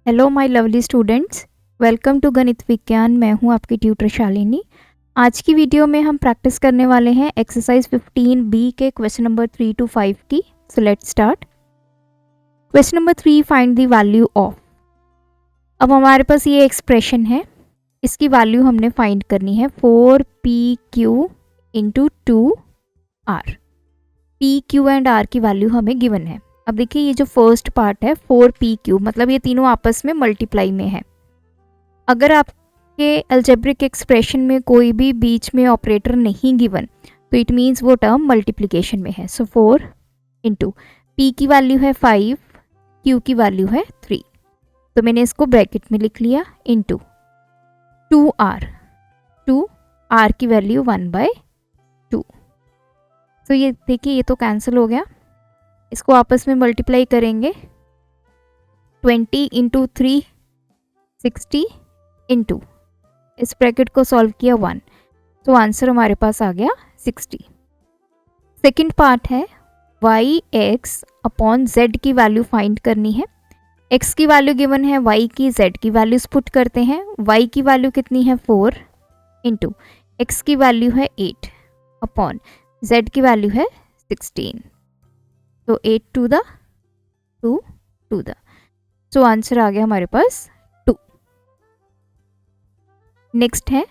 Hello my lovely students, welcome to Ganit Vigyan. मैं हूं आपकी ट्यूटर शालिनी। आज की वीडियो में हम प्रैक्टिस करने वाले हैं एक्सरसाइज 15B के क्वेश्चन नंबर 3 to 5 की। So let's start. Question number 3, find the value of. अब हमारे पास ये एक्सप्रेशन है, इसकी वैल्यू हमने फाइंड करनी है 4PQ into 2R। P, Q and R की वैल्यू हमें गिवन है। अब देखिए ये जो फर्स्ट पार्ट है 4PQ, मतलब ये तीनों आपस में मल्टीप्लाई में है। अगर आपके अलजेब्रिक एक्सप्रेशन में कोई भी बीच में ऑपरेटर नहीं गिवन तो इट मीन्स वो टर्म मल्टीप्लिकेशन में है। सो 4 इंटू P की वैल्यू है 5, Q की वैल्यू है 3, तो मैंने इसको ब्रैकेट में लिख लिया, इंटू 2R की वैल्यू 1/2। तो ये देखिए ये तो कैंसिल हो गया, इसको आपस में मल्टीप्लाई करेंगे 20 इंटू 3 60 इंटू इस ब्रैकेट को सॉल्व किया 1, तो आंसर हमारे पास आ गया 60। सेकंड पार्ट है y x अपॉन z की वैल्यू फाइंड करनी है। x की वैल्यू गिवन है, y की z की वैल्यूज पुट करते हैं। y की वैल्यू कितनी है 4 इंटू x की वैल्यू है 8 अपॉन z की वैल्यू है 16, तो 8 टू द 2 तो आंसर आ गया हमारे पास 2। नेक्स्ट है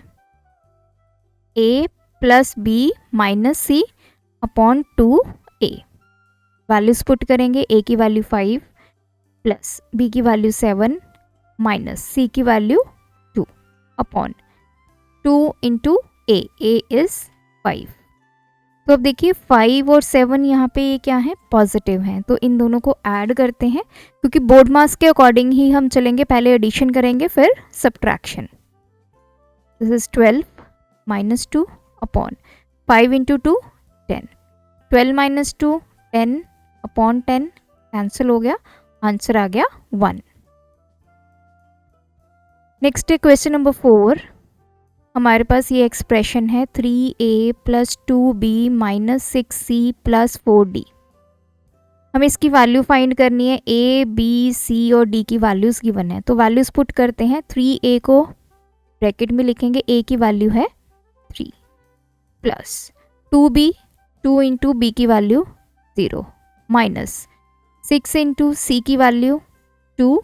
a plus b minus c upon 2a। Values put करेंगे, a की वैल्यू 5 प्लस b की वैल्यू 7 माइनस c की value 2 upon 2 into a is 5। तो अब देखिए 5 और 7 यहाँ पे ये क्या है, पॉजिटिव हैं, तो इन दोनों को ऐड करते हैं, क्योंकि बोर्ड मास के अकॉर्डिंग ही हम चलेंगे, पहले एडिशन करेंगे फिर subtraction. This is 12 minus 2 upon 5 into 2 10, 12 minus 2 10 upon 10 cancel हो गया, आंसर आ गया 1। नेक्स्ट है क्वेश्चन नंबर 4। हमारे पास ये एक्सप्रेशन है 3a plus 2b minus 6c plus 4d। हमें इसकी वैल्यू फाइंड करनी है। a, b, c और d की वैल्यूज गिवन है, तो वैल्यूज पुट करते हैं। 3a को ब्रैकेट में लिखेंगे, a की वैल्यू है 3 प्लस 2b, 2 इंटू b की वैल्यू 0 माइनस 6 इंटू c की वैल्यू 2,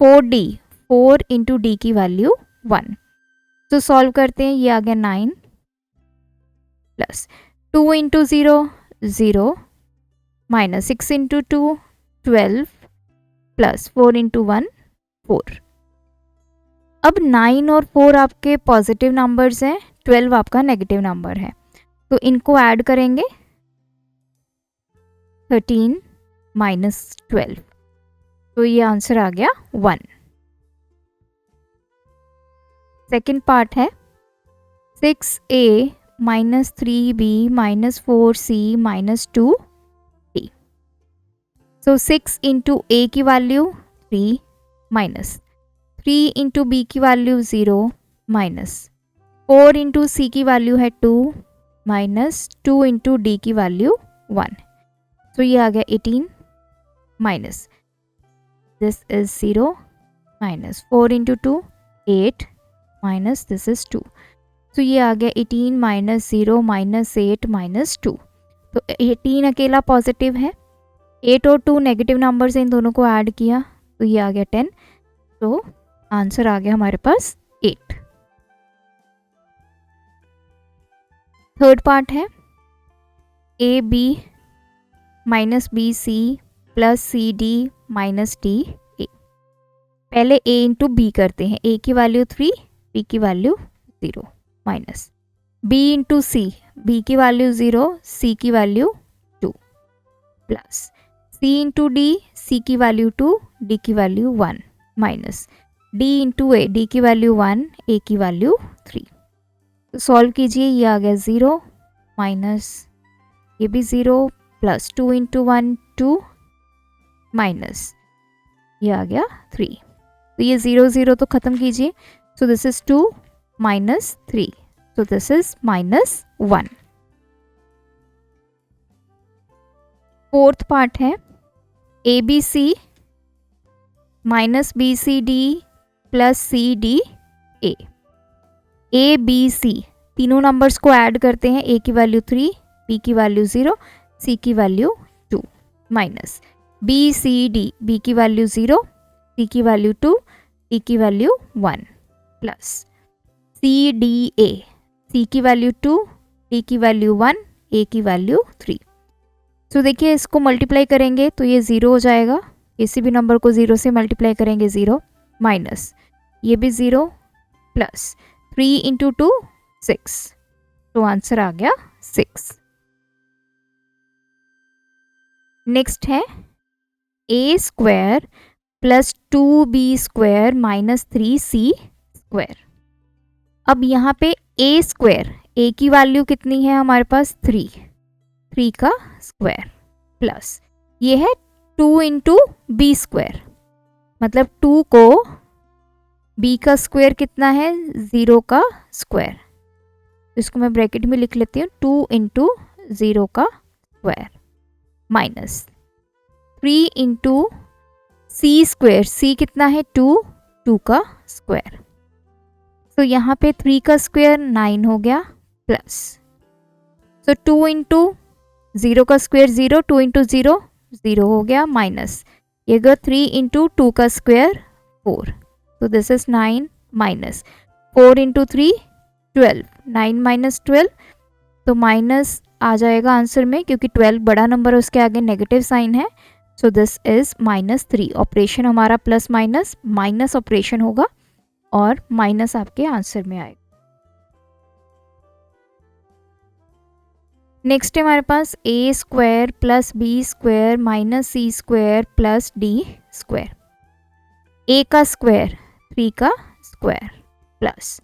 4d, 4 इंटू d की वैल्यू 1। तो सॉल्व करते हैं, ये आ गया 9 plus 2 into 0 0 minus 6 into 2 12 plus 4 into 1 4। अब 9 और 4 आपके पॉजिटिव नंबर्स हैं, 12 आपका नेगेटिव नंबर है, तो इनको ऐड करेंगे 13 माइनस 12, तो ये आंसर आ गया 1। सेकेंड पार्ट है 6a minus 3b minus 4c minus 2d। So 6 into a की वैल्यू 3 माइनस 3 इंटू b की वैल्यू 0 माइनस 4 इंटू c की वैल्यू है 2 माइनस 2 इंटू d की वैल्यू 1, तो ये आ गया 18 minus this is 0 minus 4 into 2 8 minus this is 2, तो ये आ गया 18 माइनस 0 माइनस 8 माइनस 2, तो 18 अकेला पॉजिटिव है, 8 और 2 नेगेटिव नंबर्स इन दोनों को ऐड किया तो ये आ गया 10, तो आंसर आ गया हमारे पास 8। थर्ड पार्ट है a b minus B C plus C D minus D A. पहले a इंटू बी करते हैं, a की वैल्यू 3, b की वैल्यू 0 माइनस b इंटू सी, b की वैल्यू 0, c की value 2 plus c into d, c की वैल्यू 2, d की value 1 minus d into a, d की वैल्यू 1, a की वैल्यू 3। तो सॉल्व कीजिए, ये आ गया 0 माइनस ये भी 0 प्लस 2 इंटू 1 2 माइनस ये आ गया 3, तो ये 0 0 तो ख़त्म कीजिए, so this is 2 minus 3, so this is minus 1। Fourth part है ABC minus B C D plus C D A B C तीनों नंबर्स को ऐड करते हैं, ए की वैल्यू 3, बी की वैल्यू 0, सी की value 2, minus B C D, B की value 0, C की वैल्यू 2, डी की value 1, plus C D A, C की वैल्यू 2, डी की वैल्यू 1, ए की वैल्यू 3। तो देखिए इसको मल्टीप्लाई करेंगे तो ये 0 हो जाएगा, किसी भी नंबर को 0 से मल्टीप्लाई करेंगे 0, माइनस ये भी 0, प्लस 3 इंटू 2 6, तो आंसर आ गया 6। नेक्स्ट है A square plus 2b square minus 3c square. अब यहाँ पे ए स्क्वायर, ए की वैल्यू कितनी है हमारे पास 3 का स्क्वायर, प्लस ये है 2 इंटू बी स्क्वायर, मतलब 2 को b का स्क्वायर कितना है 0 का स्क्वायर, इसको मैं ब्रैकेट में लिख लेती हूँ 2 इंटू 0 का स्क्वायर, माइनस 3 इंटू सी स्क्वायर, सी कितना है 2 का स्क्वायर, तो यहाँ पे 3 का स्क्वायर 9 हो गया, प्लस तो 2 इंटू 0 का स्क्वायर 0, 2 इंटू 0 0 हो गया, माइनस ये गया 3 इंटू 2 का स्क्वायर 4, तो this is 9, minus 4 into 3 12, 9 minus 12, तो माइनस आ जाएगा आंसर में, क्योंकि 12 बड़ा नंबर है उसके आगे नेगेटिव साइन है, सो दिस इज -3। ऑपरेशन हमारा प्लस माइनस माइनस ऑपरेशन होगा और माइनस आपके आंसर में आएगा। नेक्स्ट है हमारे पास A square plus B square minus C square plus D square. A का स्क्वायर 3 का स्क्वायर प्लस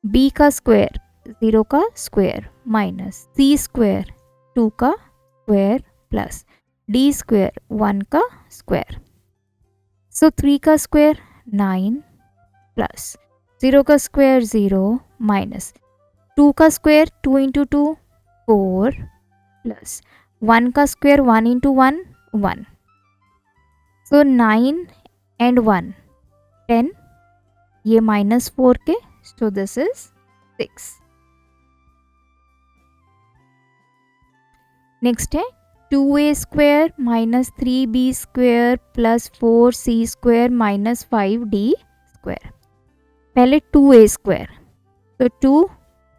बी का स्क्वायर 0 का स्क्वायर माइनस सी स्क्वायर 2 का स्क्वायर प्लस डी स्क्वायर 1 का स्क्वायर। सो 3 का स्क्वायर 9 प्लस 0 का स्क्वायर 0 माइनस 2 का स्क्वायर 2 इंटू 2 4 प्लस 1 का स्क्वायर 1 इंटू 1 1। सो 9 एंड 1 10, ये -4 के, सो दिस इज 6। नेक्स्ट है 2a square minus 3b square plus 4c square minus 5d square. पहले 2a square, तो 2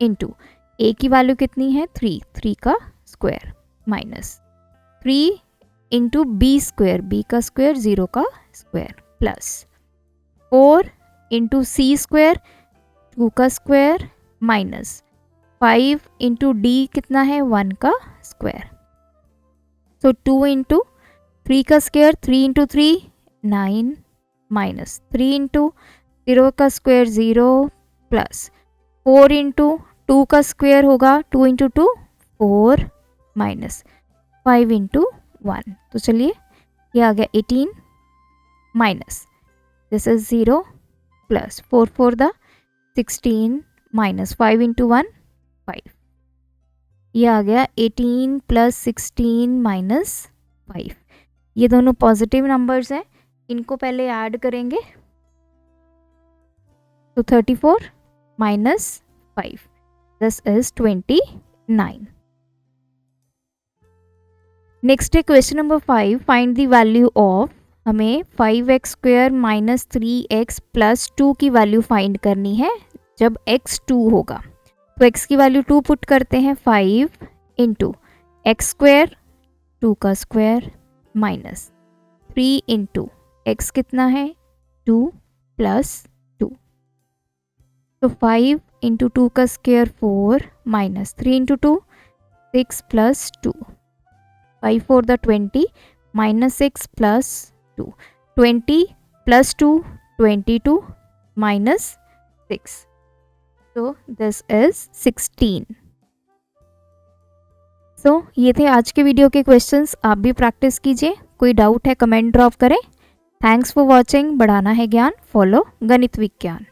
इंटू a की वैल्यू कितनी है 3 का square minus 3 into b square, b का स्क्वायर 0 का square plus 4 into c square 2 का स्क्वायर माइनस 5 इंटू d कितना है 1 का स्क्वायर। तो 2 इंटू 3 का स्क्वायर 3 इंटू 3 9 माइनस 3 इंटू 0 का स्क्वायर 0 प्लस 4 इंटू 2 का स्क्वायर होगा 2 इंटू 2 4 माइनस 5 इंटू 1। तो चलिए ये आ गया 18 minus this is 0 plus 4 4 the 16 minus 5 into 1 5। ये आ गया 18 प्लस 16 माइनस 5। ये दोनों पॉजिटिव नंबर्स हैं, इनको पहले ऐड करेंगे तो 34 माइनस 5 दिस इज 29। नेक्स्ट है question number 5, find the value of. हमें 5x square minus 3x plus 2 की वैल्यू फाइंड करनी है जब x 2 होगा। तो x की वैल्यू 2 पुट करते हैं, 5 इंटू एक्स स्क्वायर 2 का स्क्वायर माइनस 3 इंटू एक्स कितना है 2 प्लस 2। तो 5 इंटू 2 का square 4 minus 3 into 2 6 plus 2 5 4 the 20 minus 6 plus 2 20 plus 2 22 minus 6। तो दिस इज 16। सो ये थे आज के वीडियो के क्वेश्चंस। आप भी प्रैक्टिस कीजिए, कोई डाउट है कमेंट ड्रॉप करें। Thanks for watching. बढ़ाना है ज्ञान, फॉलो गणित विज्ञान।